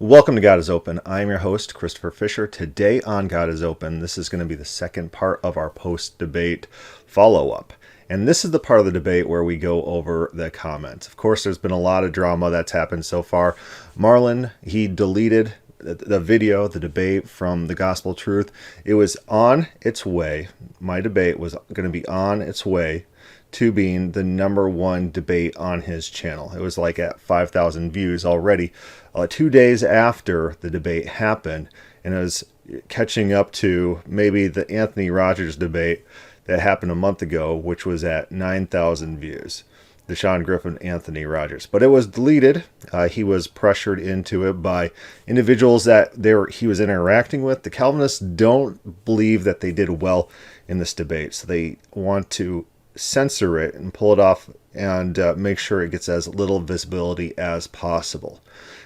Welcome to God is Open. I'm your host, Christopher Fisher. Today on God is Open, this is going to be the second part of our post-debate follow-up. And this is the part of the debate where we go over the comments. Of course, there's been a lot of drama that's happened so far. Marlon, he deleted the video, the debate from the Gospel Truth. It was on its way. My debate was going to be on its way to being the #1 debate on his channel. It was like at 5,000 views already 2 days after the debate happened, and it was catching up to maybe the Anthony Rogers debate that happened a month ago, which was at 9,000 views. The Sean Griffin, Anthony Rogers. But it was deleted. He was pressured into it by individuals that he was interacting with. The Calvinists don't believe that they did well in this debate, so they want to censor it and pull it off and make sure it gets as little visibility as possible.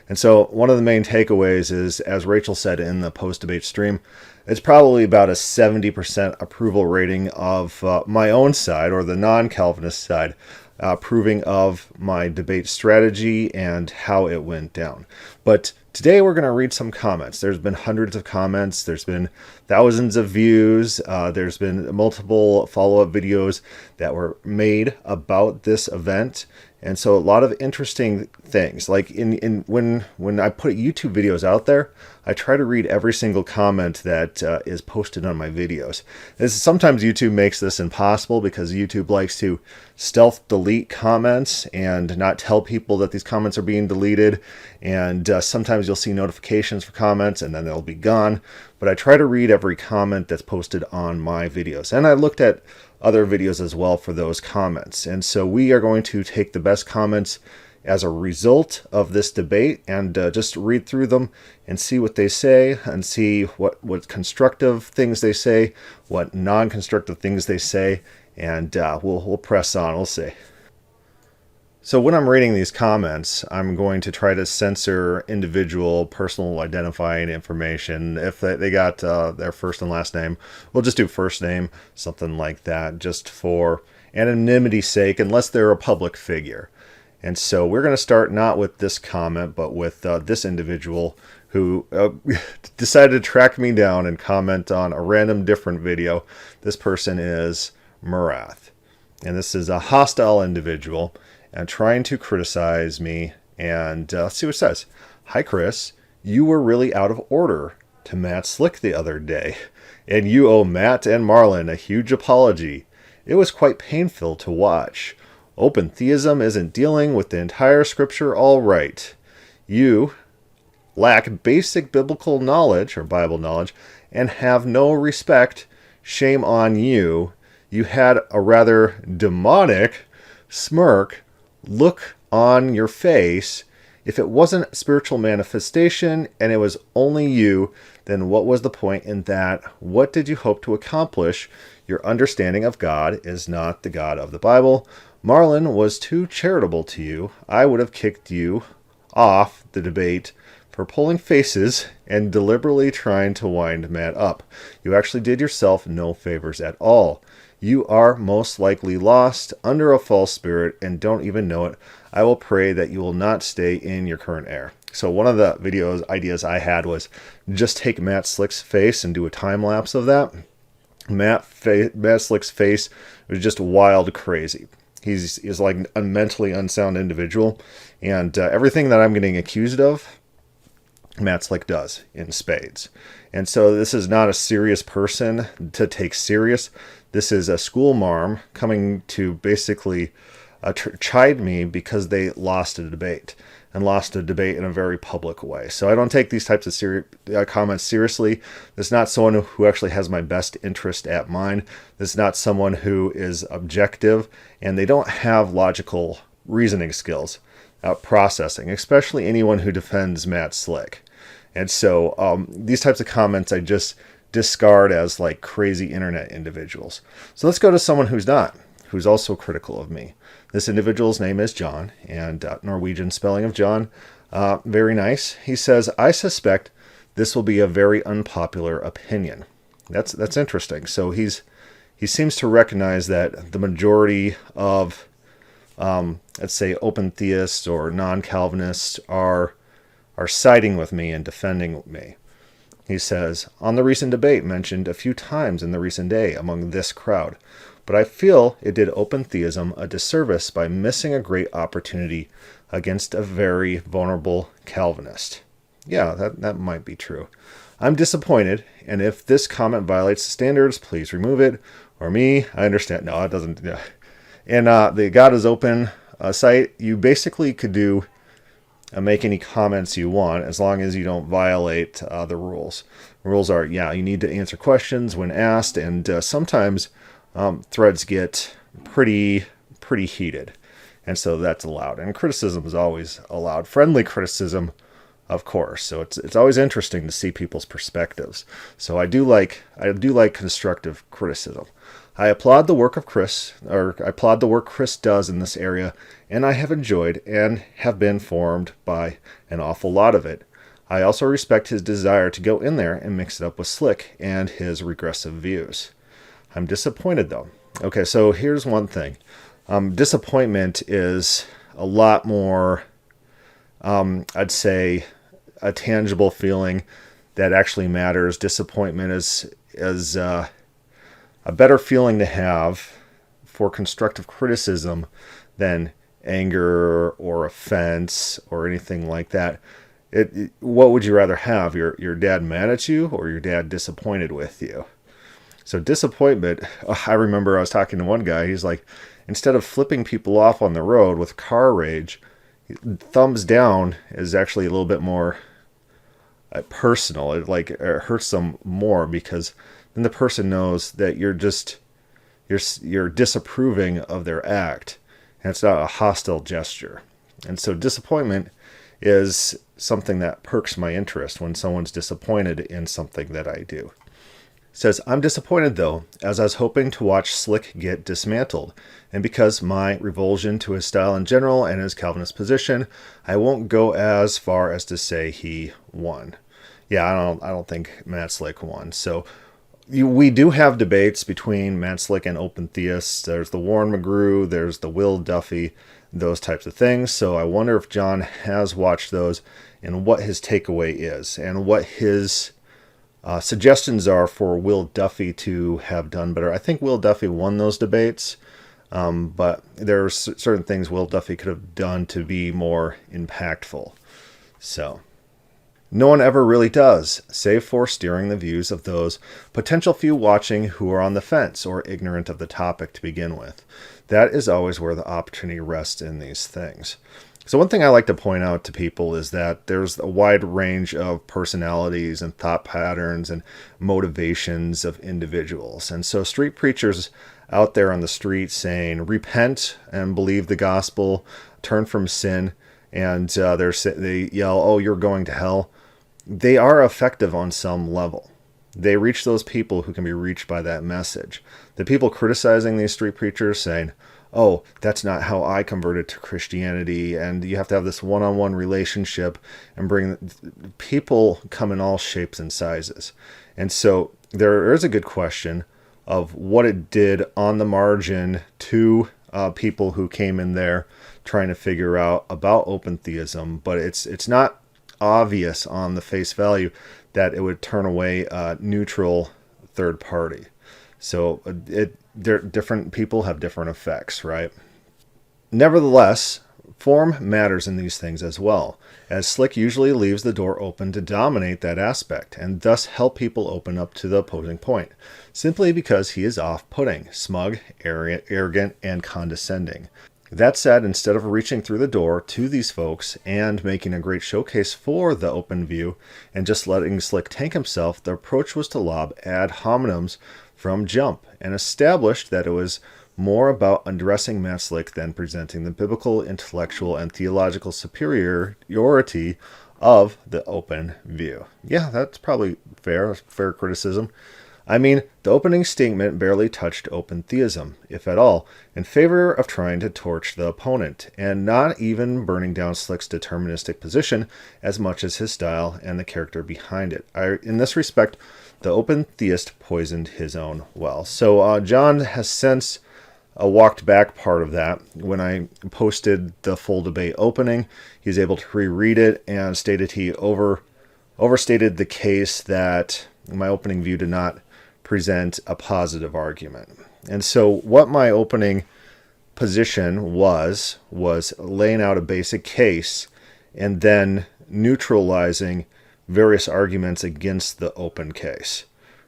And so one of the main takeaways is, as Rachel said in the post-debate stream, it's probably about a 70% approval rating of my own side, or the non-Calvinist side, approving of my debate strategy and how it went down. But today we're going to read some comments. There's been hundreds of comments. There's been thousands of views. There's been multiple follow-up videos that were made about this event. And so a lot of interesting things. Like when I put YouTube videos out there, I try to read every single comment that is posted on my videos. Sometimes YouTube makes this impossible because YouTube likes to stealth delete comments and not tell people that these comments are being deleted. And sometimes you'll see notifications for comments and then they'll be gone. But I try to read every comment that's posted on my videos. And I looked at other videos as well for those comments. And so we are going to take the best comments as a result of this debate and just read through them and see what they say and see what constructive things they say, what non-constructive things they say, and we'll press on. We'll see. So when I'm reading these comments, I'm going to try to censor individual personal identifying information. If they got their first and last name, we'll just do first name, something like that, just for anonymity's sake, unless they're a public figure. And so we're going to start not with this comment, but with this individual who decided to track me down and comment on a random different video. This person is Marath. And this is a hostile individual and trying to criticize me. And let's see what it says. Hi, Chris. You were really out of order to Matt Slick the other day, and you owe Matt and Marlon a huge apology. It was quite painful to watch. Open theism isn't dealing with the entire scripture all right. You lack basic biblical knowledge, or Bible knowledge, and have no respect. Shame on you. You had a rather demonic smirk look on your face. If it wasn't spiritual manifestation and it was only you, then what was the point in that? What did you hope to accomplish? Your understanding of God is not the God of the Bible. Marlon was too charitable to you. I would have kicked you off the debate for pulling faces and deliberately trying to wind Matt up. You actually did yourself no favors at all. You are most likely lost under a false spirit and don't even know it. I will pray that you will not stay in your current error. So one of the ideas I had was just take Matt Slick's face and do a time lapse of that. Matt Slick's face was just wild crazy. He's like a mentally unsound individual, and everything that I'm getting accused of, Matt Slick does in spades. And so this is not a serious person to take serious. This is a school marm coming to basically chide me because they lost a debate, and lost a debate in a very public way. So I don't take these types of comments seriously. This is not someone who actually has my best interest at mind. This is not someone who is objective, and they don't have logical reasoning skills, processing, especially anyone who defends Matt Slick. And so these types of comments I just discard as like crazy internet individuals. So let's go to someone who's not, who's also critical of me. This individual's name is John, and Norwegian spelling of John, very nice. He says, I suspect this will be a very unpopular opinion. That's interesting. So he seems to recognize that the majority of, let's say, open theists or non-Calvinists are are siding with me and defending me. He says, on the recent debate mentioned a few times in the recent day among this crowd, but I feel it did open theism a disservice by missing a great opportunity against a very vulnerable Calvinist. Yeah, that might be true. I'm disappointed, and if this comment violates the standards, please remove it. Or me, I understand. No, it doesn't. Yeah. And the God is Open site, you basically could do make any comments you want as long as you don't violate the rules. The rules are, you need to answer questions when asked, and sometimes threads get pretty heated, and so that's allowed. And criticism is always allowed. Friendly criticism, of course. So it's always interesting to see people's perspectives. So I do like constructive criticism. I applaud the work Chris does in this area, and I have enjoyed and have been formed by an awful lot of it. I also respect his desire to go in there and mix it up with Slick and his regressive views. I'm disappointed though. Okay, so here's one thing. Disappointment is a lot more, I'd say, a tangible feeling that actually matters. Disappointment is a better feeling to have for constructive criticism than anger or offense or anything like that. What would you rather have? Your dad mad at you or your dad disappointed with you? So disappointment, I remember I was talking to one guy, he's like, instead of flipping people off on the road with car rage, thumbs down is actually a little bit more personal. It hurts them more because then the person knows that you're disapproving of their act, and it's not a hostile gesture. And so disappointment is something that perks my interest when someone's disappointed in something that I do. It says, I'm disappointed though, as I was hoping to watch Slick get dismantled, and because my revulsion to his style in general and his Calvinist position, I won't go as far as to say he won. Yeah, I don't think Matt Slick won. So we do have debates between Matt Slick and open theists. There's the Warren McGrew, there's the Will Duffy, those types of things. So I wonder if John has watched those and what his takeaway is and what his suggestions are for Will Duffy to have done better. I think Will Duffy won those debates, but there are certain things Will Duffy could have done to be more impactful. So no one ever really does, save for steering the views of those potential few watching who are on the fence or ignorant of the topic to begin with. That is always where the opportunity rests in these things. So one thing I like to point out to people is that there's a wide range of personalities and thought patterns and motivations of individuals. And so street preachers out there on the street saying, repent and believe the gospel, turn from sin, and they yell, oh, you're going to hell. They are effective on some level. They reach those people who can be reached by that message. The people criticizing these street preachers saying, oh, that's not how I converted to Christianity, and you have to have this one-on-one relationship and bring people come in all shapes and sizes. And so there is a good question of what it did on the margin to people who came in there trying to figure out about open theism, but it's not obvious on the face value that it would turn away a neutral third party. So different people have different effects, right? Nevertheless, form matters in these things as well, as Slick usually leaves the door open to dominate that aspect and thus help people open up to the opposing point, simply because he is off-putting, smug, arrogant, and condescending. That said, instead of reaching through the door to these folks and making a great showcase for the open view and just letting Slick tank himself, the approach was to lob ad hominems from jump and established that it was more about undressing Matt Slick than presenting the biblical, intellectual, and theological superiority of the open view. Yeah, that's probably fair criticism. I mean, the opening statement barely touched open theism, if at all, in favor of trying to torch the opponent, and not even burning down Slick's deterministic position as much as his style and the character behind it. In this respect, the open theist poisoned his own well. So John has since walked back part of that. When I posted the full debate opening, he was able to reread it and stated he overstated the case that my opening view did not present a positive argument. And so what my opening position was laying out a basic case and then neutralizing various arguments against the open case,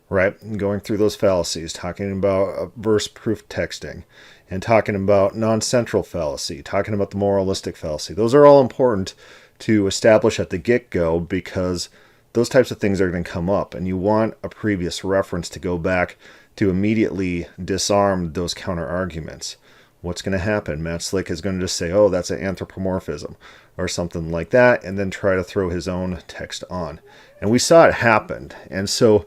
right? Going through those fallacies, talking about verse proof texting, and talking about non-central fallacy, talking about the moralistic fallacy. Those are all important to establish at the get-go because those types of things are going to come up, and you want a previous reference to go back to immediately disarm those counter arguments. What's going to happen? Matt Slick is going to just say, oh, that's an anthropomorphism or something like that, and then try to throw his own text on. And we saw it happen. And so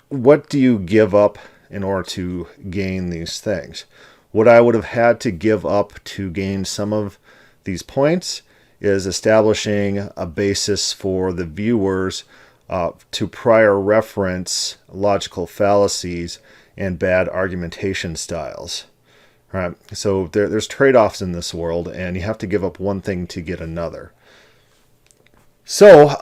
what do you give up in order to gain these things? What I would have had to give up to gain some of these points is establishing a basis for the viewers to prior reference logical fallacies and bad argumentation styles. Right? So there's trade-offs in this world, and you have to give up one thing to get another. So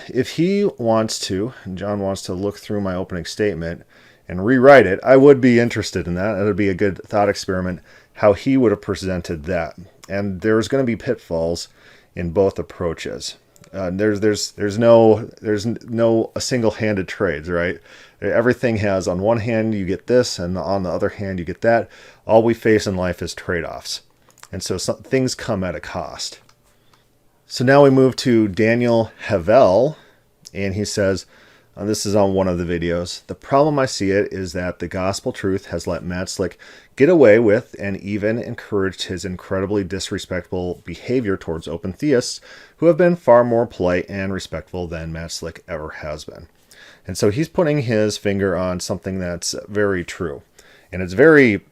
if he wants to, John wants to look through my opening statement and rewrite it, I would be interested in that. It would be a good thought experiment how he would have presented that. And there's going to be pitfalls in both approaches. There's no single-handed trades, right? Everything has, on one hand you get this, and on the other hand you get that. All we face in life is trade-offs, and so things come at a cost. So now we move to Daniel Havel, and he says, this is on one of the videos, the problem I see it is that the gospel truth has let Matt Slick get away with and even encouraged his incredibly disrespectful behavior towards open theists who have been far more polite and respectful than Matt Slick ever has been. And so he's putting his finger on something that's very true. And it's very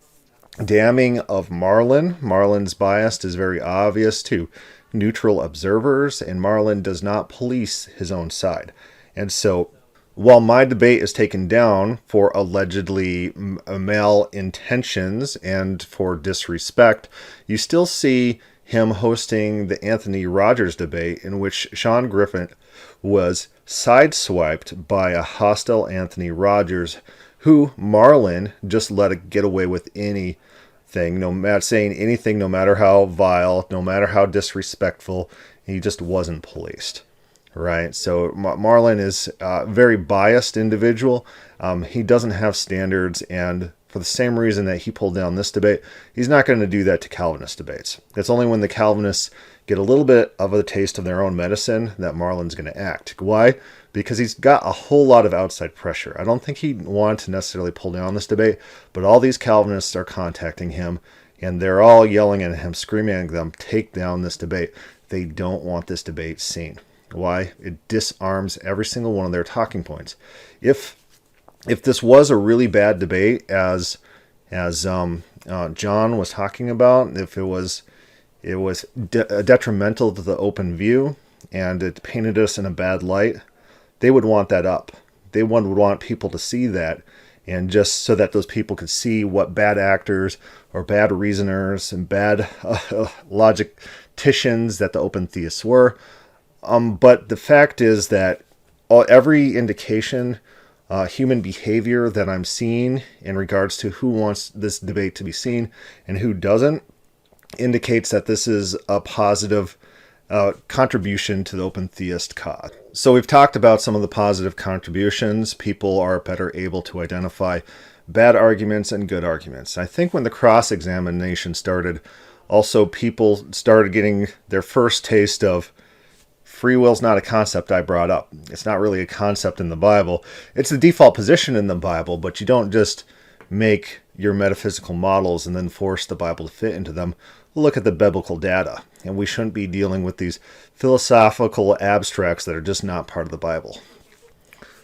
damning of Marlin. Marlin's bias is very obvious to neutral observers, and Marlin does not police his own side. And so while my debate is taken down for allegedly malintentions and for disrespect, you still see him hosting the Anthony Rogers debate in which Sean Griffin was sideswiped by a hostile Anthony Rogers who Marlin just let it get away with anything, saying anything, no matter how vile, no matter how disrespectful, he just wasn't policed. Right, so Marlin is a very biased individual. He doesn't have standards, and for the same reason that he pulled down this debate, he's not going to do that to Calvinist debates. It's only when the Calvinists get a little bit of a taste of their own medicine that Marlin's going to act. Why? Because he's got a whole lot of outside pressure. I don't think he'd want to necessarily pull down this debate, but all these Calvinists are contacting him, and they're all yelling at him, screaming at them, take down this debate. They don't want this debate seen. Why? It disarms every single one of their talking points. If this was a really bad debate, as John was talking about, if it was detrimental to the open view and it painted us in a bad light, they would want that up. They would want people to see that, and just so that those people could see what bad actors or bad reasoners and bad logicians that the open theists were. But the fact is that every indication, human behavior that I'm seeing in regards to who wants this debate to be seen and who doesn't indicates that this is a positive contribution to the open theist cause. So we've talked about some of the positive contributions. People are better able to identify bad arguments and good arguments. I think when the cross-examination started, also people started getting their first taste of free will is not a concept I brought up. It's not really a concept in the Bible. It's the default position in the Bible, but you don't just make your metaphysical models and then force the Bible to fit into them. Look at the biblical data, and we shouldn't be dealing with these philosophical abstracts that are just not part of the Bible.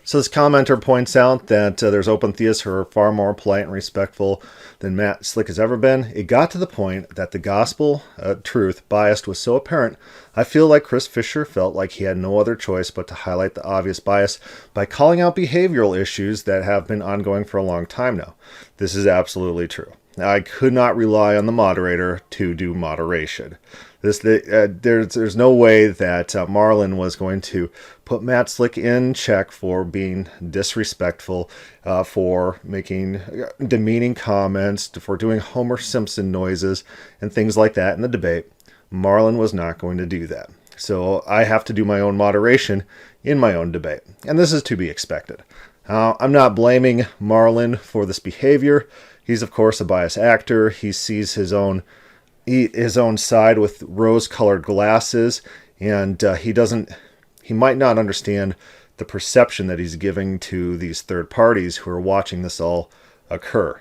So this commenter points out that there's open theists who are far more polite and respectful than Matt Slick has ever been. It got to the point that the gospel truth bias was so apparent, I feel like Chris Fisher felt like he had no other choice but to highlight the obvious bias by calling out behavioral issues that have been ongoing for a long time now. This is absolutely true. I could not rely on the moderator to do moderation. There's no way that Marlon was going to put Matt Slick in check for being disrespectful, for making demeaning comments, for doing Homer Simpson noises and things like that in the debate. Marlon was not going to do that. So I have to do my own moderation in my own debate. And this is to be expected. I'm not blaming Marlon for this behavior. He's, of course, a biased actor. He sees his own side with rose-colored glasses, and he might not understand the perception that he's giving to these third parties who are watching this all occur.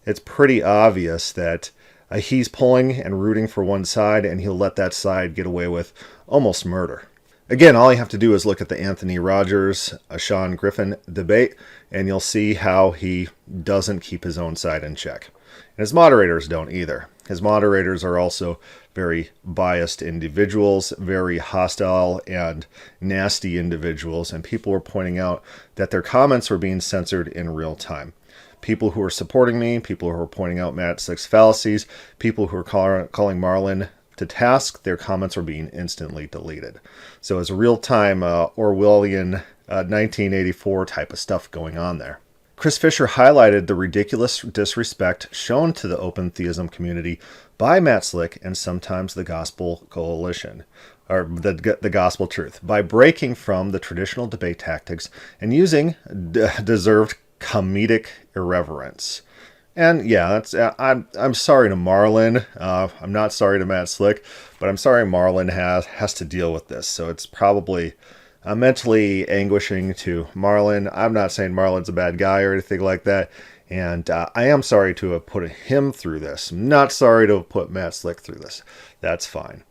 It's pretty obvious that he's pulling and rooting for one side, and he'll let that side get away with almost murder. Again, all you have to do is look at the Anthony Rogers, Sean Griffin debate, and you'll see how he doesn't keep his own side in check. And his moderators don't either. His moderators are also very biased individuals, very hostile and nasty individuals, and people were pointing out that their comments were being censored in real time. People who are supporting me, people who are pointing out Matt Slick's fallacies, people who are calling Marlon to task, their comments were being instantly deleted. So it's real-time Orwellian 1984 type of stuff going on there. Chris Fisher highlighted the ridiculous disrespect shown to the open theism community by Matt Slick and sometimes the Gospel Coalition, or the Gospel Truth, by breaking from the traditional debate tactics and using deserved comedic irreverence. And yeah, I'm sorry to Marlon. I'm not sorry to Matt Slick, but I'm sorry Marlon has to deal with this. So it's probably mentally anguishing to Marlon. I'm not saying Marlon's a bad guy or anything like that. And I am sorry to have put him through this. I'm not sorry to have put Matt Slick through this. That's fine.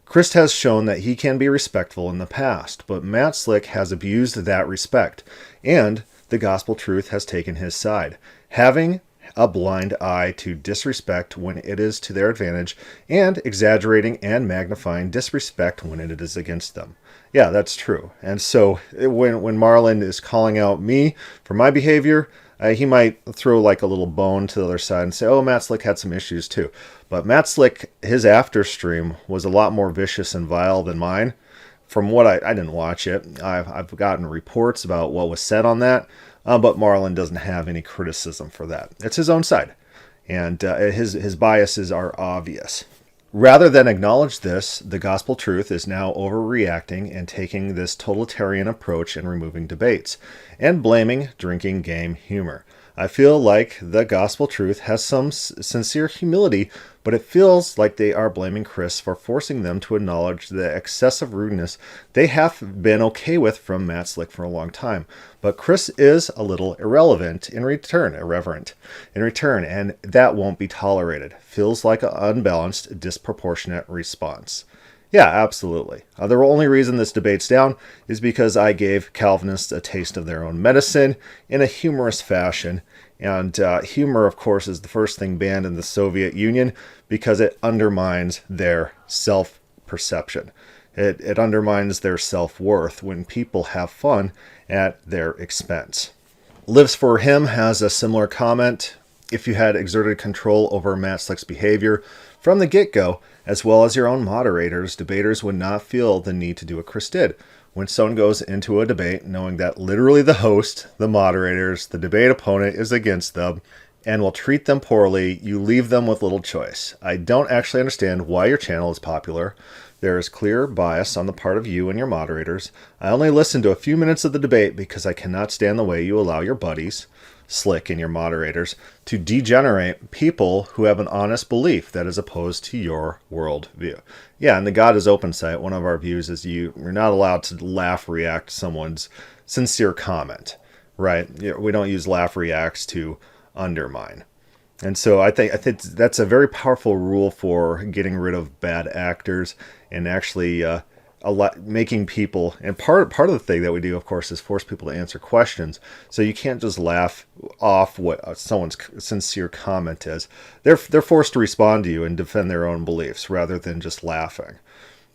Chris has shown that he can be respectful in the past, but Matt Slick has abused that respect, and the Gospel Truth has taken his side, having a blind eye to disrespect when it is to their advantage, and exaggerating and magnifying disrespect when it is against them. Yeah, that's true. And so when Marlon is calling out me for my behavior, he might throw like a little bone to the other side and say, oh, Matt Slick had some issues too. But Matt Slick, his after stream was a lot more vicious and vile than mine. From what I didn't watch it, I've gotten reports about what was said on that, but Marlon doesn't have any criticism for that. It's his own side, and his biases are obvious. Rather than acknowledge this, the Gospel Truth is now overreacting and taking this totalitarian approach and removing debates, and blaming drinking game humor. I feel like the Gospel Truth has some sincere humility, but it feels like they are blaming Chris for forcing them to acknowledge the excessive rudeness they have been okay with from Matt Slick for a long time. But Chris is a little irreverent in return, and that won't be tolerated. Feels like an unbalanced, disproportionate response. Yeah, absolutely. The only reason this debate's down is because I gave Calvinists a taste of their own medicine in a humorous fashion. And humor, of course, is the first thing banned in the Soviet Union because it undermines their self-perception. It undermines their self-worth when people have fun at their expense. Lives for Him has a similar comment. If you had exerted control over Matt Slick's behavior from the get-go, as well as your own moderators, debaters would not feel the need to do what Chris did. When someone goes into a debate knowing that literally the host, the moderators, the debate opponent is against them and will treat them poorly, you leave them with little choice. I don't actually understand why your channel is popular. There is clear bias on the part of you and your moderators. I only listened to a few minutes of the debate because I cannot stand the way you allow your buddies, Slick and your moderators, to degenerate people who have an honest belief that is opposed to your worldview. Yeah, and the God is Open site, one of our views is you're not allowed to laugh react to someone's sincere comment, right? We don't use laugh reacts to undermine. And so I think that's a very powerful rule for getting rid of bad actors and actually making people, and part of the thing that we do, of course, is force people to answer questions. So you can't just laugh off what someone's sincere comment is. They're forced to respond to you and defend their own beliefs rather than just laughing.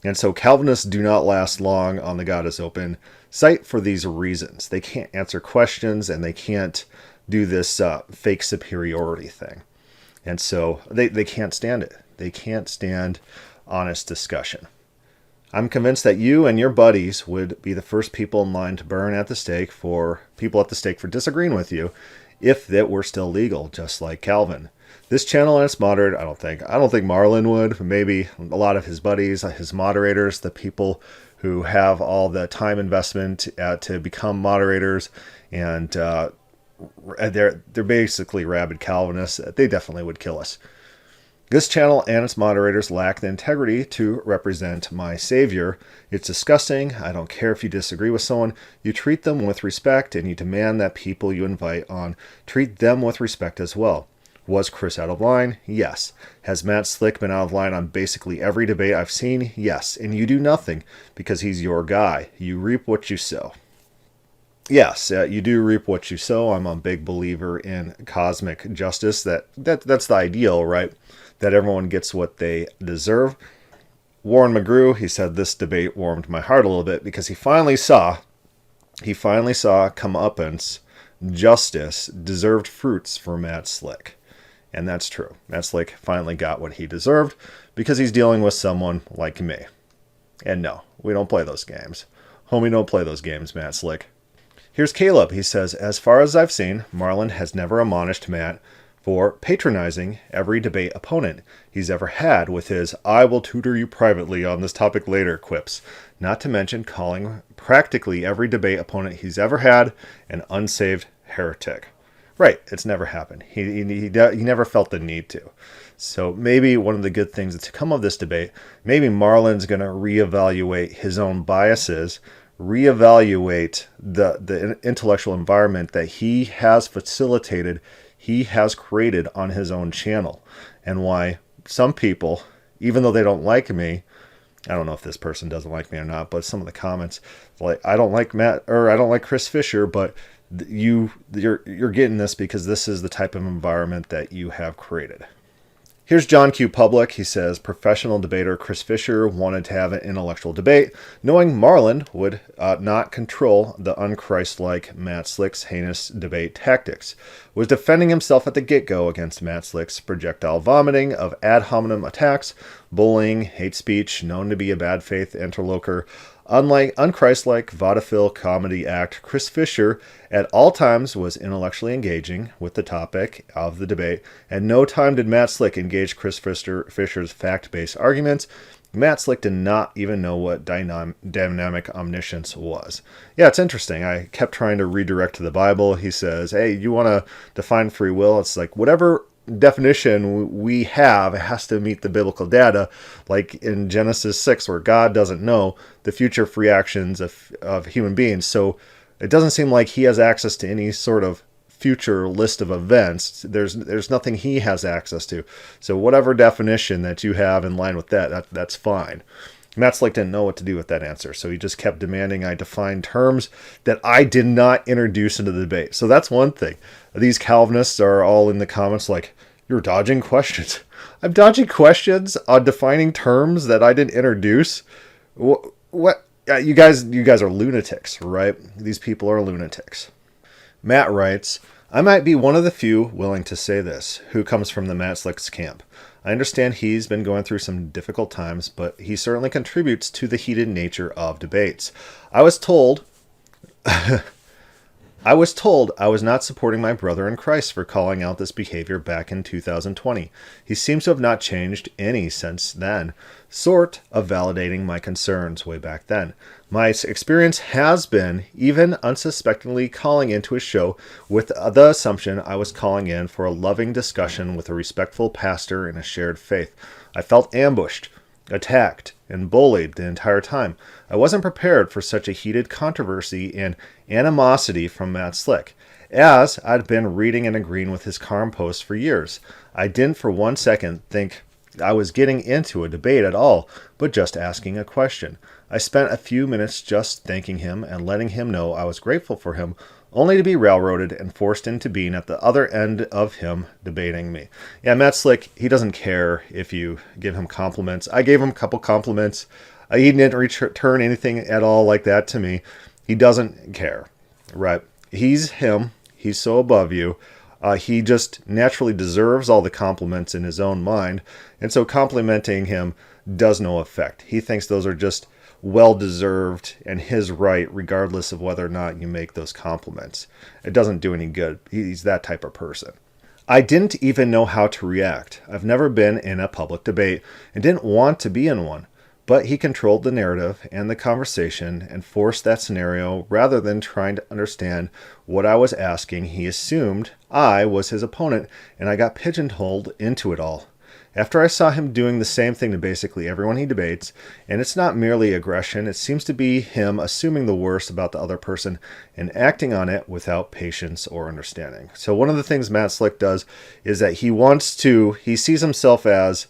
And so Calvinists do not last long on the God is Open site for these reasons. They can't answer questions and they can't do this fake superiority thing. And so they can't stand it. They can't stand honest discussion. I'm convinced that you and your buddies would be the first people in line to burn at the stake for disagreeing with you if that were still legal, just like Calvin. This channel and its moderator, I don't think Marlon would. Maybe a lot of his buddies, his moderators, the people who have all the time investment to become moderators, and they're basically rabid Calvinists. They definitely would kill us. This channel and its moderators lack the integrity to represent my savior. It's disgusting. I don't care if you disagree with someone. You treat them with respect, and you demand that people you invite on treat them with respect as well. Was Chris out of line? Yes. Has Matt Slick been out of line on basically every debate I've seen? Yes. And you do nothing because he's your guy. You reap what you sow. Yes, you do reap what you sow. I'm a big believer in cosmic justice. That's the ideal, right? That everyone gets what they deserve. Warren McGrew, he said, this debate warmed my heart a little bit because he finally saw comeuppance, justice, deserved fruits for Matt Slick. And that's true. Matt Slick finally got what he deserved because he's dealing with someone like me. And no, we don't play those games. Homie, don't play those games, Matt Slick. Here's Caleb. He says, as far as I've seen, Marlon has never admonished Matt for patronizing every debate opponent he's ever had with his "I will tutor you privately on this topic later" quips, not to mention calling practically every debate opponent he's ever had an unsaved heretic. Right, it's never happened. He never felt the need to. So maybe one of the good things to come of this debate, maybe Marlon's going to reevaluate his own biases, reevaluate the intellectual environment that he has facilitated, he has created on his own channel, and why some people, even though they don't like me, I don't know if this person doesn't like me or not, but some of the comments, like, I don't like Matt, or I don't like Chris Fisher, but you're getting this because this is the type of environment that you have created. Here's John Q. Public. He says, professional debater Chris Fisher wanted to have an intellectual debate, knowing Marlon would not control the unchristlike Matt Slick's heinous debate tactics. Was defending himself at the get-go against Matt Slick's projectile vomiting of ad hominem attacks, bullying, hate speech, known to be a bad faith interlocutor. Unlike unchristlike vaudeville comedy act, Chris Fisher at all times was intellectually engaging with the topic of the debate, and no time did Matt Slick engage Chris Fisher's fact-based arguments. Matt Slick did not even know what dynamic omniscience was. Yeah, it's interesting. I kept trying to redirect to the Bible. He says, hey, you want to define free will? It's like whatever definition we have, it has to meet the biblical data, like in Genesis 6, where God doesn't know the future free actions of human beings. So it doesn't seem like he has access to any sort of future list of events. There's nothing he has access to. So whatever definition that you have in line with that's fine. Matt Slick didn't know what to do with that answer, so he just kept demanding I define terms that I did not introduce into the debate. So that's one thing. These Calvinists are all in the comments like, you're dodging questions. I'm dodging questions on defining terms that I didn't introduce? What? You guys are lunatics, right? These people are lunatics. Matt writes, I might be one of the few willing to say this, who comes from the Matt Slick's camp. I understand he's been going through some difficult times, but he certainly contributes to the heated nature of debates. I was told I was not supporting my brother in Christ for calling out this behavior back in 2020. He seems to have not changed any since then, sort of validating my concerns way back then. My experience has been even unsuspectingly calling into a show with the assumption I was calling in for a loving discussion with a respectful pastor in a shared faith. I felt ambushed, attacked, and bullied the entire time. I wasn't prepared for such a heated controversy and animosity from Matt Slick, as I'd been reading and agreeing with his calm posts for years. I didn't for one second think I was getting into a debate at all, but just asking a question. I spent a few minutes just thanking him and letting him know I was grateful for him, only to be railroaded and forced into being at the other end of him debating me. Yeah, Matt Slick, he doesn't care if you give him compliments. I gave him a couple compliments. He didn't return anything at all like that to me. He doesn't care, right? He's him. He's so above you. He just naturally deserves all the compliments in his own mind, and so complimenting him does no effect. He thinks those are just well-deserved and his right, regardless of whether or not you make those compliments. It doesn't do any good. He's that type of person. I didn't even know how to react. I've never been in a public debate and didn't want to be in one. But he controlled the narrative and the conversation and forced that scenario rather than trying to understand what I was asking. He assumed I was his opponent and I got pigeonholed into it all. After I saw him doing the same thing to basically everyone he debates, and it's not merely aggression, it seems to be him assuming the worst about the other person and acting on it without patience or understanding. So one of the things Matt Slick does is that he sees himself as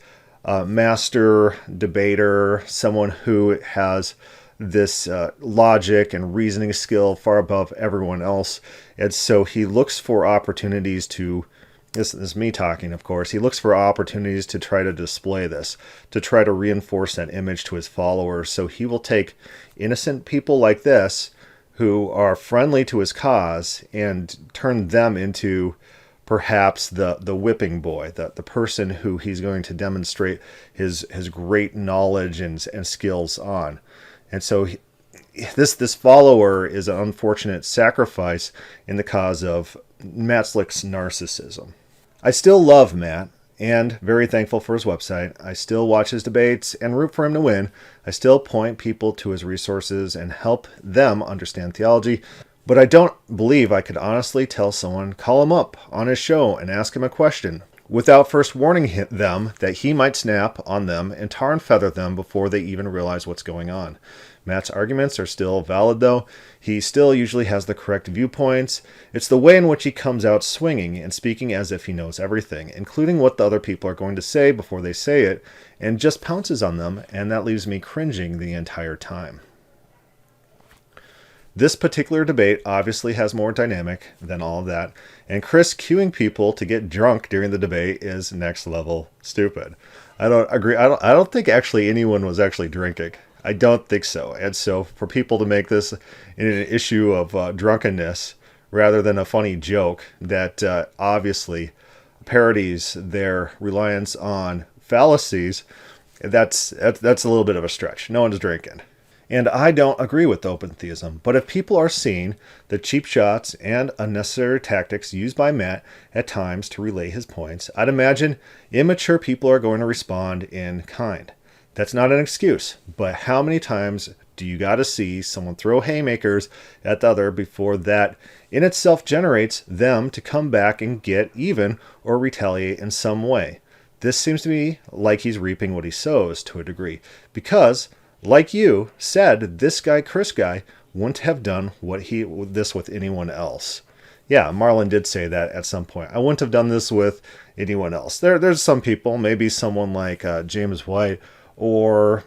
master debater, someone who has this logic and reasoning skill far above everyone else. And so he looks for opportunities to, this is me talking, of course, he looks for opportunities to try to display this, to try to reinforce that image to his followers. So he will take innocent people like this who are friendly to his cause and turn them into perhaps the whipping boy, the person who he's going to demonstrate his great knowledge and skills on. And so this follower is an unfortunate sacrifice in the cause of Matt Slick's narcissism. I still love Matt and very thankful for his website. I still watch his debates and root for him to win. I still point people to his resources and help them understand theology. But I don't believe I could honestly tell someone, call him up on his show and ask him a question, without first warning them that he might snap on them and tar and feather them before they even realize what's going on. Matt's arguments are still valid, though. He still usually has the correct viewpoints. It's the way in which he comes out swinging and speaking as if he knows everything, including what the other people are going to say before they say it, and just pounces on them, and that leaves me cringing the entire time. This particular debate obviously has more dynamic than all of that, and Chris cueing people to get drunk during the debate is next level stupid. I don't agree. I don't think actually anyone was actually drinking. I don't think so. And so for people to make this an issue of drunkenness rather than a funny joke that obviously parodies their reliance on fallacies, that's a little bit of a stretch. No one's drinking. And I don't agree with open theism, but if people are seeing the cheap shots and unnecessary tactics used by Matt at times to relay his points, I'd imagine immature people are going to respond in kind. That's not an excuse, but how many times do you got to see someone throw haymakers at the other before that in itself generates them to come back and get even or retaliate in some way? This seems to me like he's reaping what he sows to a degree, because like you said, this guy, Chris guy, wouldn't have done this with anyone else. Yeah, Marlon did say that at some point. I wouldn't have done this with anyone else. There's some people, maybe someone like James White or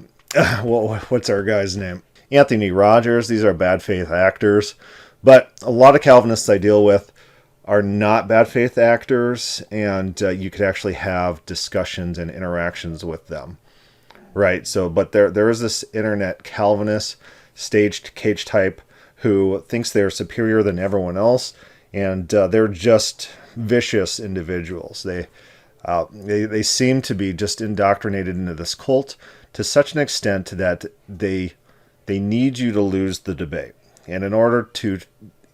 what's our guy's name? Anthony Rogers. These are bad faith actors. But a lot of Calvinists I deal with are not bad faith actors, and you could actually have discussions and interactions with them. Right, so, but there is this internet Calvinist, staged cage type, who thinks they're superior than everyone else, and they're just vicious individuals. They seem to be just indoctrinated into this cult to such an extent that they need you to lose the debate. And in order to,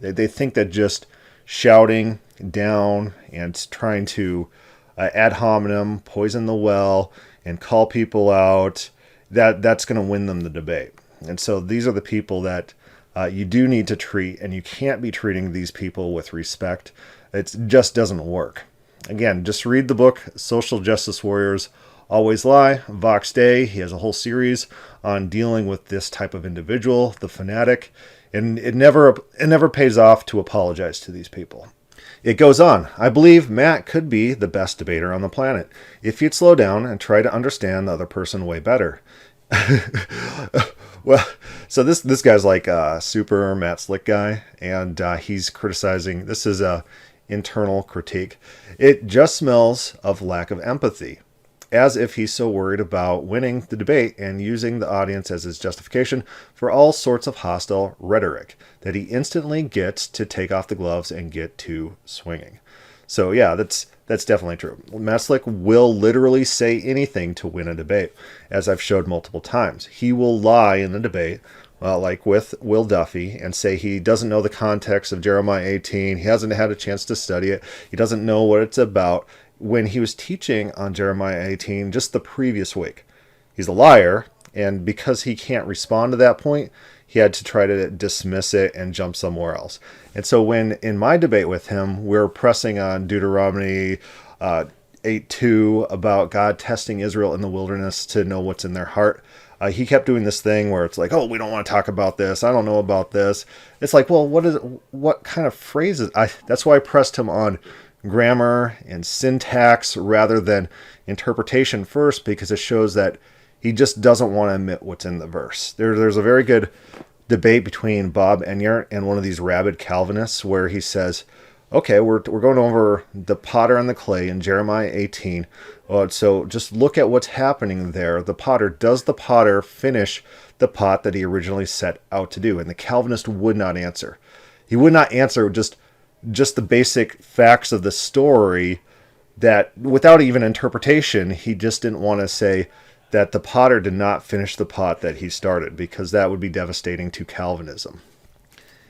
they think that just shouting down and trying to ad hominem, poison the well, and call people out, that's going to win them the debate. And so these are the people that you do need to treat, and you can't be treating these people with respect. It just doesn't work. Again, just read the book, Social Justice Warriors Always Lie, Vox Day. He has a whole series on dealing with this type of individual, the fanatic, and it never pays off to apologize to these people. It goes on. I believe Matt could be the best debater on the planet if he'd slow down and try to understand the other person way better. Well, so this guy's like a super Matt Slick guy, and he's criticizing. This is a internal critique. It just smells of lack of empathy, as if he's so worried about winning the debate and using the audience as his justification for all sorts of hostile rhetoric that he instantly gets to take off the gloves and get to swinging. So yeah, that's definitely true. Matt Slick will literally say anything to win a debate, as I've showed multiple times. He will lie in a debate, like with Will Duffy, and say he doesn't know the context of Jeremiah 18. He hasn't had a chance to study it. He doesn't know what it's about, when he was teaching on Jeremiah 18 just the previous week. He's a liar, and because he can't respond to that point, he had to try to dismiss it and jump somewhere else. And so when in my debate with him, we're pressing on Deuteronomy 8:2 about God testing Israel in the wilderness to know what's in their heart, he kept doing this thing where it's like, oh, we don't want to talk about this. I don't know about this. It's like, well, what kind of phrases? That's why I pressed him on grammar and syntax rather than interpretation first, because it shows that he just doesn't want to admit what's in the verse. There's a very good debate between Bob Enyart and one of these rabid Calvinists where he says, okay, we're going over the potter and the clay in Jeremiah 18. So just look at what's happening there. The potter, does the potter finish the pot that he originally set out to do? And the Calvinist would not answer. He would not answer just the basic facts of the story, that without even interpretation. He just didn't want to say that the potter did not finish the pot that he started, because that would be devastating to Calvinism.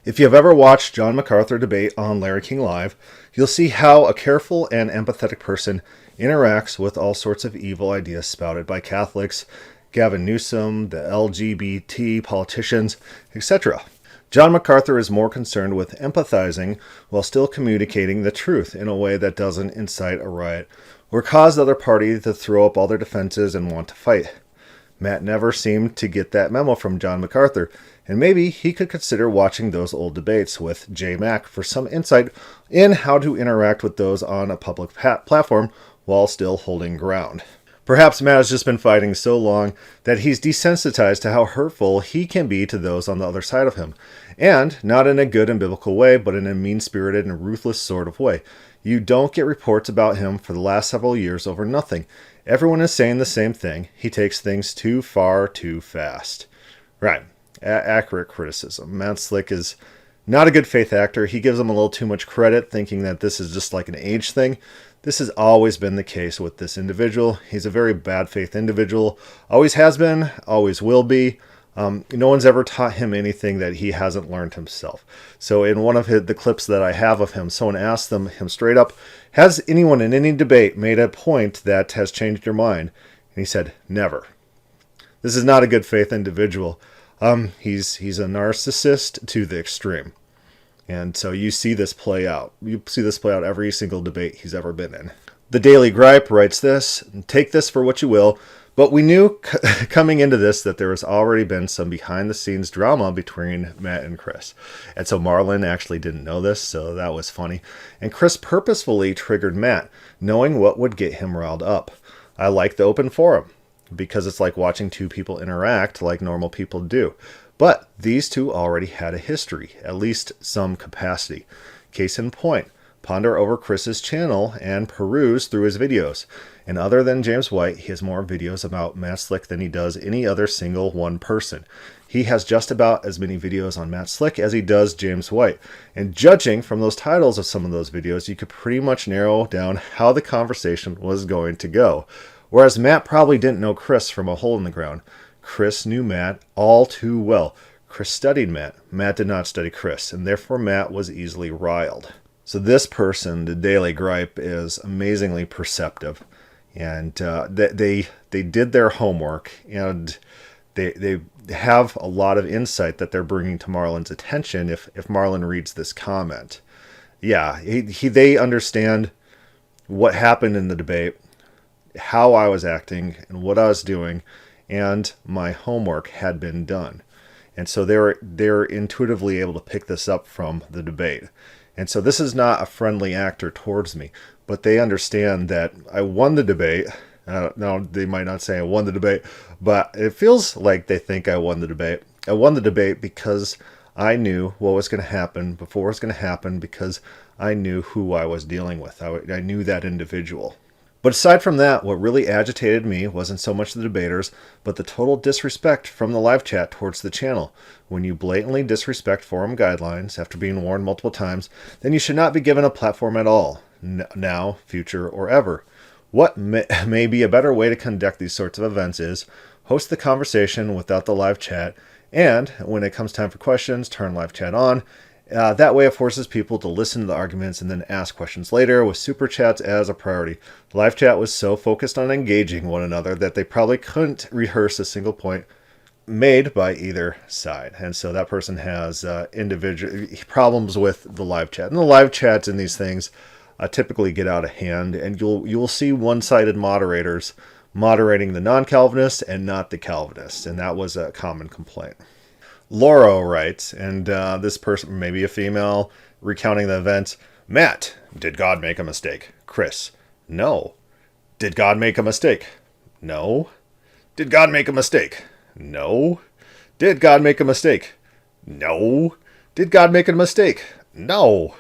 If you have ever watched John MacArthur debate on Larry King Live, you'll see how a careful and empathetic person interacts with all sorts of evil ideas spouted by Catholics, Gavin Newsom, the LGBT politicians, etc. John MacArthur is more concerned with empathizing while still communicating the truth in a way that doesn't incite a riot or cause the other party to throw up all their defenses and want to fight. Matt never seemed to get that memo from John MacArthur, and maybe he could consider watching those old debates with J. Mac for some insight in how to interact with those on a public platform while still holding ground. Perhaps Matt has just been fighting so long that he's desensitized to how hurtful he can be to those on the other side of him. And not in a good and biblical way, but in a mean-spirited and ruthless sort of way. You don't get reports about him for the last several years over nothing. Everyone is saying the same thing. He takes things too far, too fast. Right. Accurate criticism. Matt Slick is not a good faith actor. He gives him a little too much credit, thinking that this is just like an age thing. This has always been the case with this individual. He's a very bad faith individual. Always has been, always will be. No one's ever taught him anything that he hasn't learned himself. So in one of the clips that I have of him, someone asked him straight up, has anyone in any debate made a point that has changed your mind? And he said, never. This is not a good faith individual. He's a narcissist to the extreme. And so you see this play out. You see this play out every single debate he's ever been in. The Daily Gripe writes this, take this for what you will, but we knew coming into this that there has already been some behind-the-scenes drama between Matt and Chris. And so Marlon actually didn't know this, so that was funny. And Chris purposefully triggered Matt, knowing what would get him riled up. I like the open forum, because it's like watching two people interact like normal people do. But these two already had a history, at least some capacity. Case in point, ponder over Chris's channel and peruse through his videos. And other than James White, he has more videos about Matt Slick than he does any other single one person. He has just about as many videos on Matt Slick as he does James White. And judging from those titles of some of those videos, you could pretty much narrow down how the conversation was going to go. Whereas Matt probably didn't know Chris from a hole in the ground. Chris knew Matt all too well. Chris studied Matt. Matt did not study Chris, and therefore Matt was easily riled. So this person, the Daily Gripe, is amazingly perceptive. And they did their homework, and they have a lot of insight that they're bringing to Marlon's attention if Marlon reads this comment. Yeah, they understand what happened in the debate, how I was acting, and what I was doing, and my homework had been done. And so they're intuitively able to pick this up from the debate. And so this is not a friendly actor towards me, but they understand that I won the debate. Now, they might not say I won the debate, but it feels like they think I won the debate. I won the debate because I knew what was going to happen before it was going to happen, because I knew who I was dealing with. I knew that individual. But aside from that, what really agitated me wasn't so much the debaters, but the total disrespect from the live chat towards the channel. When you blatantly disrespect forum guidelines after being warned multiple times, then you should not be given a platform at all, now, future, or ever. What may be a better way to conduct these sorts of events is host the conversation without the live chat, and when it comes time for questions, turn live chat on. That way it forces people to listen to the arguments and then ask questions later with super chats as a priority. The live chat was so focused on engaging one another that they probably couldn't rehearse a single point made by either side. And so that person has individual problems with the live chat. And the live chats in these things typically get out of hand, and you'll see one-sided moderators moderating the non-Calvinists and not the Calvinists, and that was a common complaint. Lauro writes, and this person, maybe a female, recounting the event, Matt, did God make a mistake? Chris, no. Did God make a mistake? No. Did God make a mistake? No. Did God make a mistake? No. Did God make a mistake? No.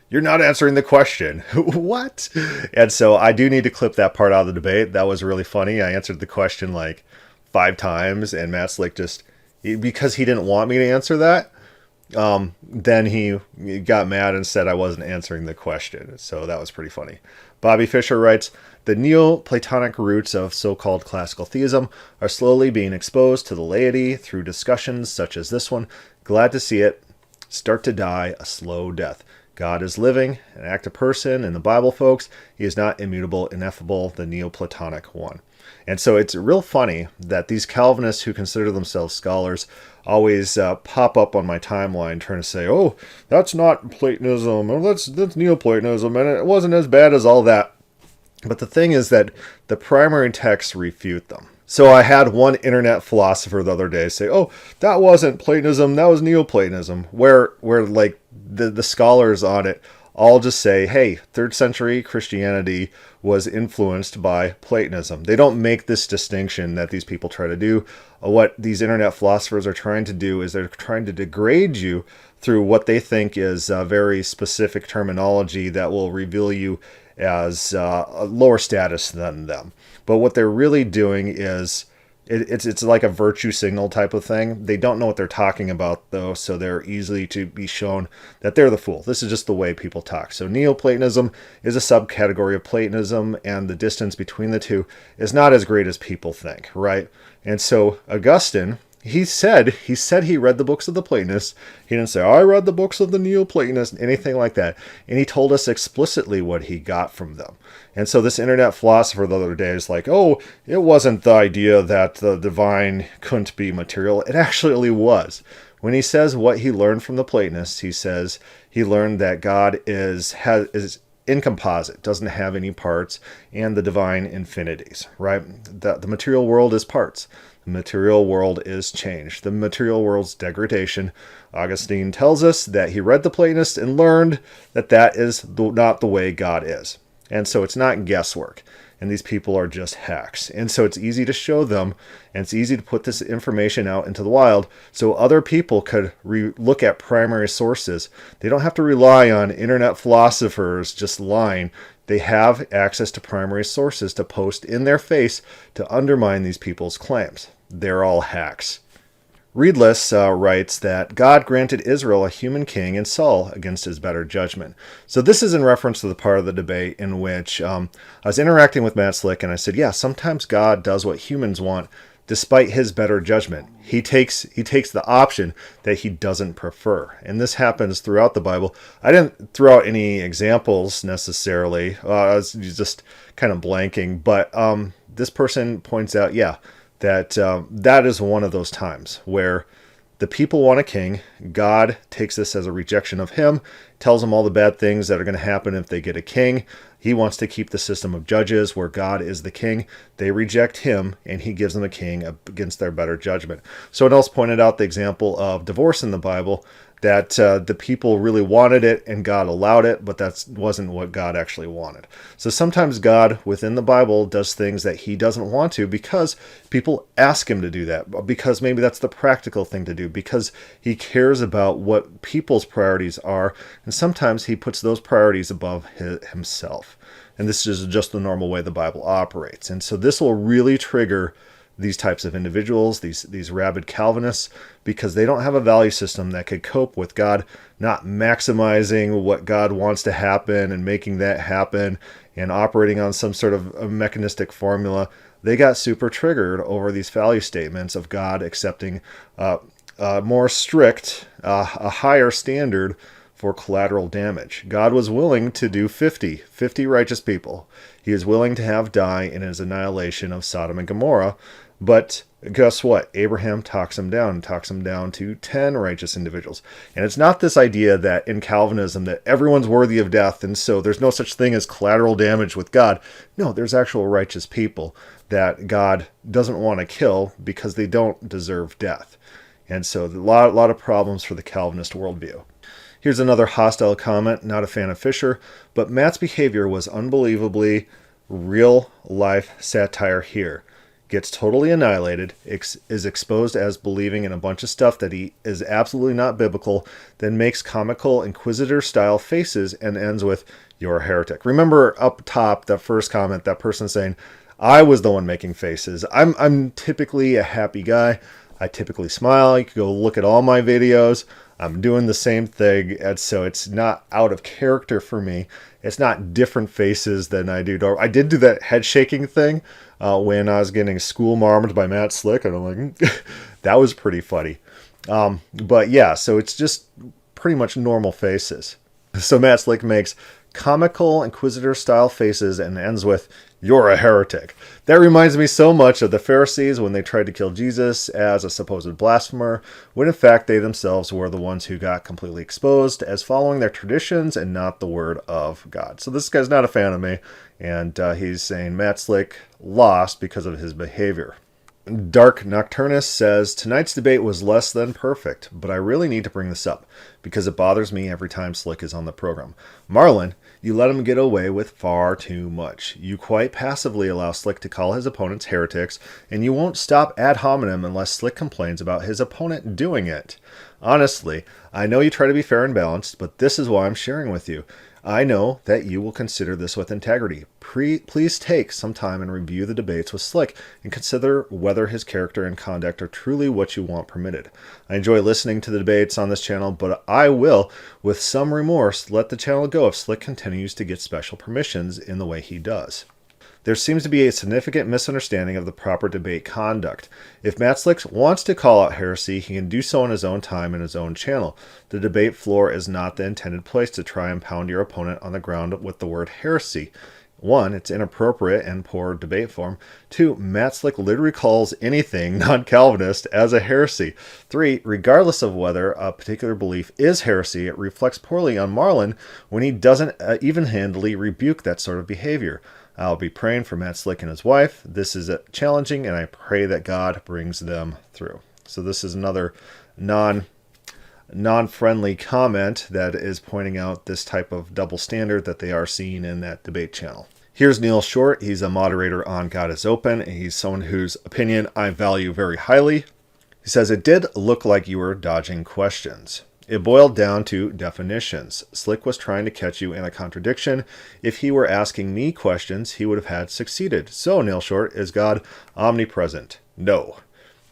You're not answering the question. What? And so I do need to clip that part out of the debate. That was really funny. I answered the question like 5 times, and Matt Slick just, because he didn't want me to answer that, then he got mad and said I wasn't answering the question. So that was pretty funny. Bobby Fisher writes, the Neoplatonic roots of so-called classical theism are slowly being exposed to the laity through discussions such as this one. Glad to see it start to die a slow death. God is living, an active person in the Bible, folks. He is not immutable, ineffable, the Neoplatonic one. And so it's real funny that these Calvinists who consider themselves scholars always pop up on my timeline trying to say, oh, that's not Platonism, or that's Neoplatonism, and it wasn't as bad as all that. But the thing is that the primary texts refute them. So I had one internet philosopher the other day say, oh, that wasn't Platonism, that was Neoplatonism, where like the scholars on it all just say, hey, 3rd century Christianity was influenced by Platonism. They don't make this distinction that these people try to do. What these internet philosophers are trying to do is they're trying to degrade you through what they think is a very specific terminology that will reveal you as a lower status than them. But what they're really doing is it's like a virtue signal type of thing. They don't know what they're talking about, though, so they're easily to be shown that they're the fool. This is just the way people talk. So Neoplatonism is a subcategory of Platonism, and the distance between the two is not as great as people think, right? And so Augustine, he said he read the books of the Platonists. He didn't say, I read the books of the Neoplatonists, anything like that. And he told us explicitly what he got from them. And so this internet philosopher the other day is like, oh, it wasn't the idea that the divine couldn't be material. It actually was. When he says what he learned from the Platonists, he says he learned that God is incomposite, doesn't have any parts, and the divine infinities, right? The material world is parts. The material world is change. The material world's degradation. Augustine tells us that he read the Platonists and learned that that is not the way God is. And so it's not guesswork. And these people are just hacks. And so it's easy to show them, and it's easy to put this information out into the wild so other people could look at primary sources. They don't have to rely on internet philosophers just lying. They have access to primary sources to post in their face to undermine these people's claims. They're all hacks. Readless writes that God granted Israel a human king and Saul against his better judgment. So this is in reference to the part of the debate in which I was interacting with Matt Slick, and I said, yeah, sometimes God does what humans want despite his better judgment. He takes the option that he doesn't prefer. And this happens throughout the Bible. I didn't throw out any examples necessarily. I was just kind of blanking. But this person points out, yeah, that that is one of those times where the people want a king. God takes this as a rejection of him, tells them all the bad things that are going to happen if they get a king. He wants to keep the system of judges where God is the king. They reject him, and he gives them a king against their better judgment. Someone else pointed out the example of divorce in the Bible, that the people really wanted it and God allowed it, but that wasn't what God actually wanted. So sometimes God within the Bible does things that he doesn't want to because people ask him to do that, because maybe that's the practical thing to do, because he cares about what people's priorities are, and sometimes he puts those priorities above himself. and this is just the normal way the Bible operates. And so this will really trigger these types of individuals, these rabid Calvinists, because they don't have a value system that could cope with God not maximizing what God wants to happen and making that happen and operating on some sort of a mechanistic formula. They got super triggered over these value statements of God accepting more strict, a higher standard for collateral damage. God was willing to do 50 righteous people. He is willing to have die in his annihilation of Sodom and Gomorrah. But guess what? Abraham talks him down to 10 righteous individuals. And it's not this idea that in Calvinism that everyone's worthy of death and so there's no such thing as collateral damage with God. No, there's actual righteous people that God doesn't want to kill because they don't deserve death. And so a lot of problems for the Calvinist worldview. Here's another hostile comment, not a fan of Fisher, but Matt's behavior was unbelievably real-life satire here. Gets totally annihilated, is exposed as believing in a bunch of stuff that he is absolutely not biblical, then makes comical inquisitor-style faces and ends with, "You're a heretic." Remember up top, that first comment, that person saying, I was the one making faces. I'm typically a happy guy. I typically smile. You can go look at all my videos. I'm doing the same thing, and so it's not out of character for me. It's not different faces than I do. I did do that head shaking thing when I was getting school-marmed by Matt Slick, and I'm like, that was pretty funny. But yeah, so it's just pretty much normal faces. So Matt Slick makes comical inquisitor-style faces and ends with, "You're a heretic." That reminds me so much of the Pharisees when they tried to kill Jesus as a supposed blasphemer, when in fact they themselves were the ones who got completely exposed as following their traditions and not the word of God. So this guy's not a fan of me, and he's saying Matt Slick lost because of his behavior. Dark Nocturnus says, tonight's debate was less than perfect, but I really need to bring this up because it bothers me every time Slick is on the program. Marlon, you let him get away with far too much. You quite passively allow Slick to call his opponents heretics, and you won't stop ad hominem unless Slick complains about his opponent doing it. Honestly, I know you try to be fair and balanced, but this is why I'm sharing with you. I know that you will consider this with integrity. Please take some time and review the debates with Slick and consider whether his character and conduct are truly what you want permitted. I enjoy listening to the debates on this channel, but I will, with some remorse, let the channel go if Slick continues to get special permissions in the way he does. There seems to be a significant misunderstanding of the proper debate conduct. If Matt Slick wants to call out heresy, he can do so on his own time and his own channel. The debate floor is not the intended place to try and pound your opponent on the ground with the word heresy. 1, it's inappropriate and poor debate form. 2, Matt Slick literally calls anything non-Calvinist as a heresy. 3, regardless of whether a particular belief is heresy, it reflects poorly on Marlon when he doesn't even-handedly rebuke that sort of behavior. I'll be praying for Matt Slick and his wife. This is challenging, and I pray that God brings them through. So this is another non-friendly comment that is pointing out this type of double standard that they are seeing in that debate channel. Here's Neil Short. He's a moderator on God is Open, and he's someone whose opinion I value very highly. He says, it did look like you were dodging questions. It boiled down to definitions. Slick was trying to catch you in a contradiction. If he were asking me questions, he would have had succeeded. So, Neil Short, is God omnipresent? No.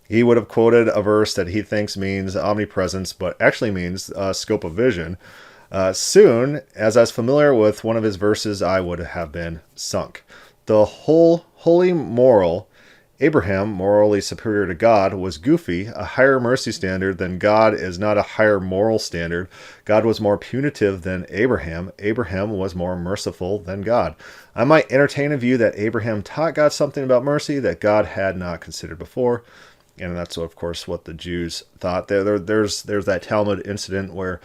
He would have quoted a verse that he thinks means omnipresence, but actually means scope of vision. Soon, as I was familiar with one of his verses, I would have been sunk. The whole holy moral Abraham, morally superior to God, was goofy. A higher mercy standard than God is not a higher moral standard. God was more punitive than Abraham. Abraham was more merciful than God. I might entertain a view that Abraham taught God something about mercy that God had not considered before. And that's, of course, what the Jews thought. There's that Talmud incident where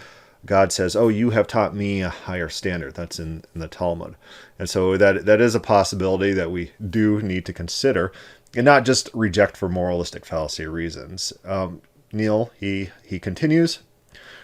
God says, oh, you have taught me a higher standard. That's in the Talmud. And so that is a possibility that we do need to consider. And not just reject for moralistic fallacy reasons. Neil, he continues.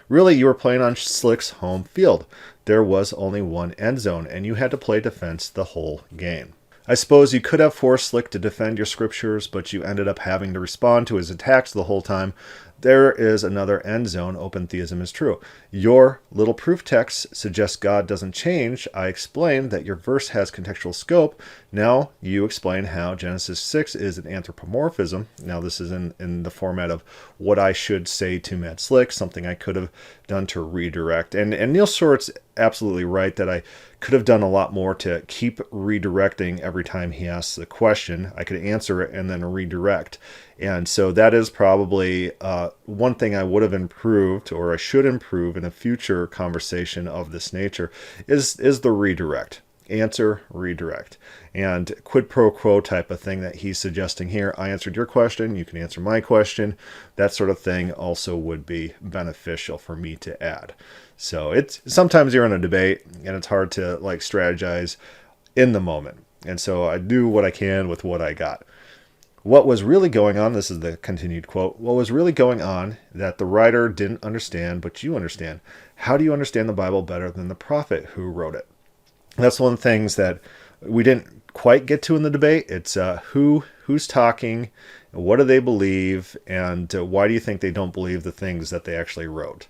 Really, you were playing on Slick's home field. There was only one end zone, and you had to play defense the whole game. I suppose you could have forced Slick to defend your scriptures, but you ended up having to respond to his attacks the whole time. There is another end zone. Open theism is true. Your little proof text suggests God doesn't change. I explained that your verse has contextual scope. Now you explain how Genesis 6 is an anthropomorphism. Now this is in the format of what I should say to Matt Slick, something I could have done to redirect. And Neil Short's absolutely right that I could have done a lot more to keep redirecting every time he asks the question. I could answer it and then redirect. And so that is probably one thing I would have improved, or I should improve in a future conversation of this nature, is the redirect. Answer, redirect. And quid pro quo type of thing that he's suggesting here. I answered your question, you can answer my question. That sort of thing also would be beneficial for me to add. So it's sometimes you're in a debate and it's hard to like strategize in the moment. And so I do what I can with what I got. What was really going on, this is the continued quote, what was really going on that the writer didn't understand, but you understand. How do you understand the Bible better than the prophet who wrote it? That's one of the things that we didn't quite get to in the debate. It's who's talking, what do they believe, and why do you think they don't believe the things that they actually wrote?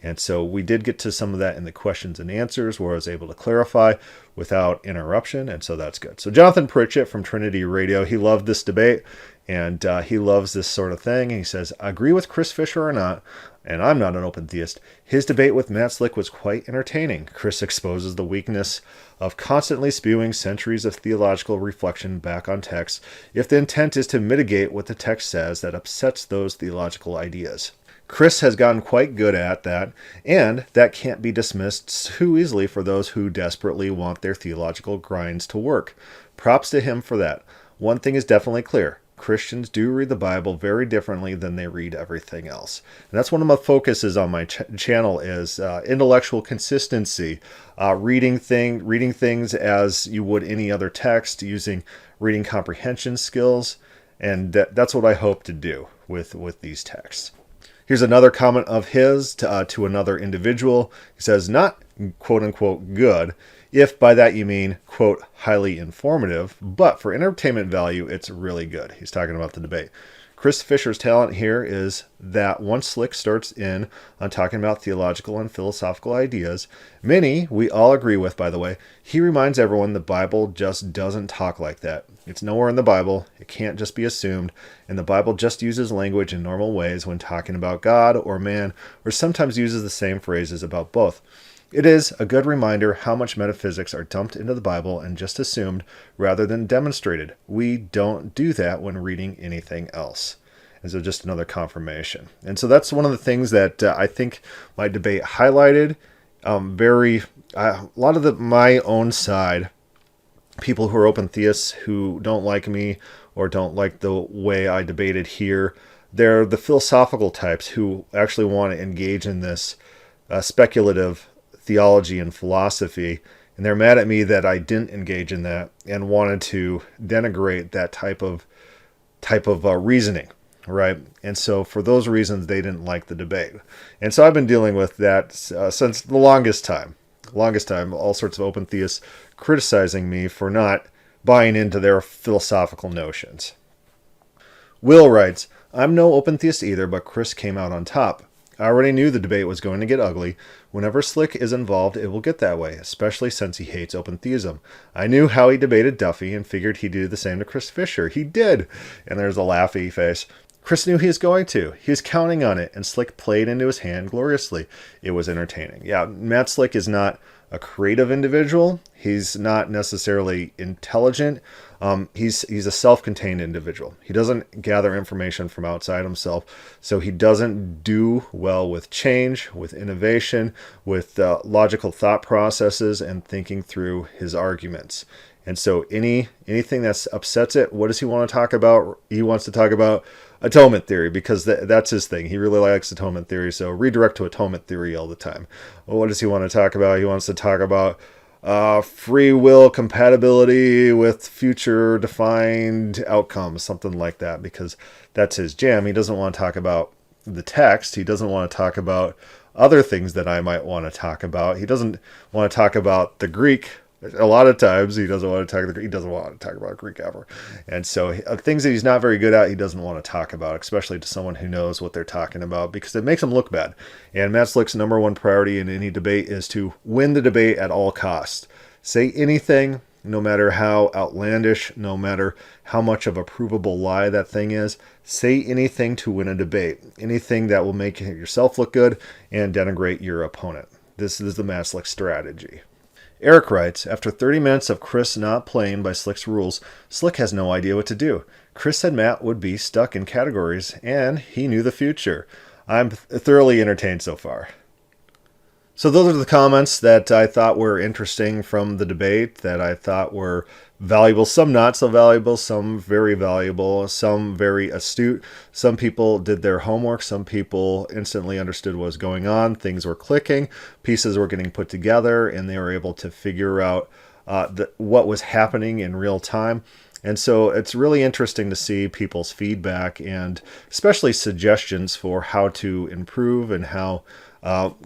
And so we did get to some of that in the questions and answers where I was able to clarify without interruption, and so that's good. So Jonathan Pritchett from Trinity Radio, he loved this debate, and he loves this sort of thing. And he says, I agree with Chris Fisher or not, and I'm not an open theist. His debate with Matt Slick was quite entertaining. Chris exposes the weakness of constantly spewing centuries of theological reflection back on text if the intent is to mitigate what the text says that upsets those theological ideas. Chris has gotten quite good at that, and that can't be dismissed too easily for those who desperately want their theological grinds to work. Props to him for that. One thing is definitely clear. Christians do read the Bible very differently than they read everything else. And that's one of my focuses on my channel is intellectual consistency, reading things as you would any other text, using reading comprehension skills, and that's what I hope to do with these texts. Here's another comment of his to another individual. He says, not quote-unquote good, if by that you mean, quote, highly informative, but for entertainment value, it's really good. He's talking about the debate. Chris Fisher's talent here is that once Slick starts in on talking about theological and philosophical ideas, many we all agree with, by the way, he reminds everyone the Bible just doesn't talk like that. It's nowhere in the Bible. It can't just be assumed. And the Bible just uses language in normal ways when talking about God or man, or sometimes uses the same phrases about both. It is a good reminder how much metaphysics are dumped into the Bible and just assumed rather than demonstrated. We don't do that when reading anything else. And so just another confirmation. And so that's one of the things that I think my debate highlighted. A lot of my own side, people who are open theists who don't like me or don't like the way I debated here, they're the philosophical types who actually want to engage in this speculative theology and philosophy, and they're mad at me that I didn't engage in that and wanted to denigrate that type of reasoning, right? And so for those reasons, they didn't like the debate. And so I've been dealing with that since the longest time, all sorts of open theists criticizing me for not buying into their philosophical notions. Will writes, I'm no open theist either, but Chris came out on top. I already knew the debate was going to get ugly. Whenever Slick is involved, it will get that way, especially since he hates open theism. I knew how he debated Duffy and figured he'd do the same to Chris Fisher. He did! And there's a laughy face. Chris knew he was going to. He was counting on it, and Slick played into his hand gloriously. It was entertaining. Yeah, Matt Slick is not a creative individual. He's not necessarily intelligent. He's a self-contained individual. He doesn't gather information from outside himself, so he doesn't do well with change, with innovation, with logical thought processes, and thinking through his arguments. And so anything that upsets it, what does he want to talk about? He wants to talk about atonement theory because that's his thing. He really likes atonement theory, so redirect to atonement theory all the time. Well, what does he want to talk about? He wants to talk about free will compatibility with future defined outcomes, something like that, because that's his jam. He doesn't want to talk about the text. He doesn't want to talk about other things that I might want to talk about. He doesn't want to talk about the Greek A lot of times he doesn't want to talk about Greek ever, and so things that he's not very good at, he doesn't want to talk about, especially to someone who knows what they're talking about, because it makes him look bad. And Matt Slick's number one priority in any debate is to win the debate at all costs. Say anything, no matter how outlandish, no matter how much of a provable lie that thing is. Say anything to win a debate. Anything that will make yourself look good and denigrate your opponent. This is the Matt Slick strategy. Eric writes, after 30 minutes of Chris not playing by Slick's rules, Slick has no idea what to do. Chris said Matt would be stuck in categories, and he knew the future. I'm thoroughly entertained so far. So those are the comments that I thought were interesting from the debate, that I thought were valuable, some not so valuable, some very valuable, some very astute. Some people did their homework. Some people instantly understood what was going on. Things were clicking. Pieces were getting put together, and they were able to figure out what was happening in real time. And so it's really interesting to see people's feedback and especially suggestions for how to improve and how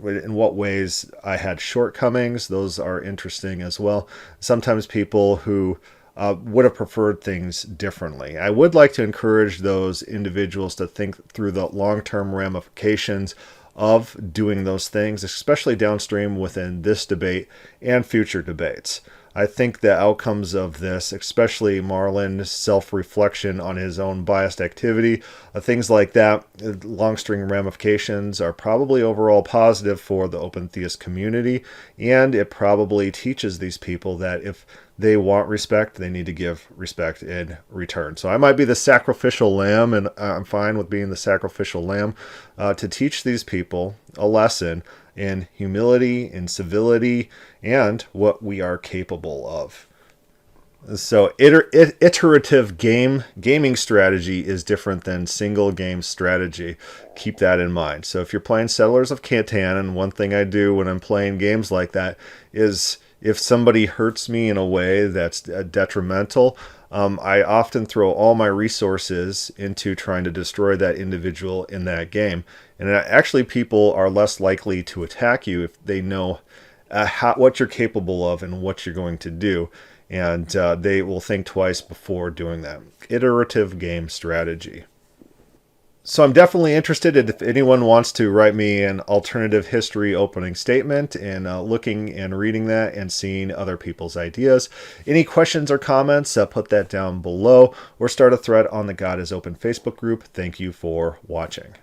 in what ways I had shortcomings. Those are interesting as well. Sometimes people who would have preferred things differently. I would like to encourage those individuals to think through the long-term ramifications of doing those things, especially downstream within this debate and future debates. I think the outcomes of this, especially Marlin's self-reflection on his own biased activity, things like that, long-string ramifications are probably overall positive for the open theist community, and it probably teaches these people that if they want respect, they need to give respect in return. So I might be the sacrificial lamb, and I'm fine with being the sacrificial lamb to teach these people a lesson in humility, in civility, and what we are capable of. So iterative gaming strategy is different than single game strategy. Keep that in mind. So if you're playing Settlers of Catan, and one thing I do when I'm playing games like that is if somebody hurts me in a way that's detrimental, I often throw all my resources into trying to destroy that individual in that game. And actually, people are less likely to attack you if they know what you're capable of and what you're going to do. And they will think twice before doing that. Iterative game strategy. So I'm definitely interested if anyone wants to write me an alternative history opening statement, and looking and reading that and seeing other people's ideas. Any questions or comments, put that down below, or start a thread on the God is Open Facebook group. Thank you for watching.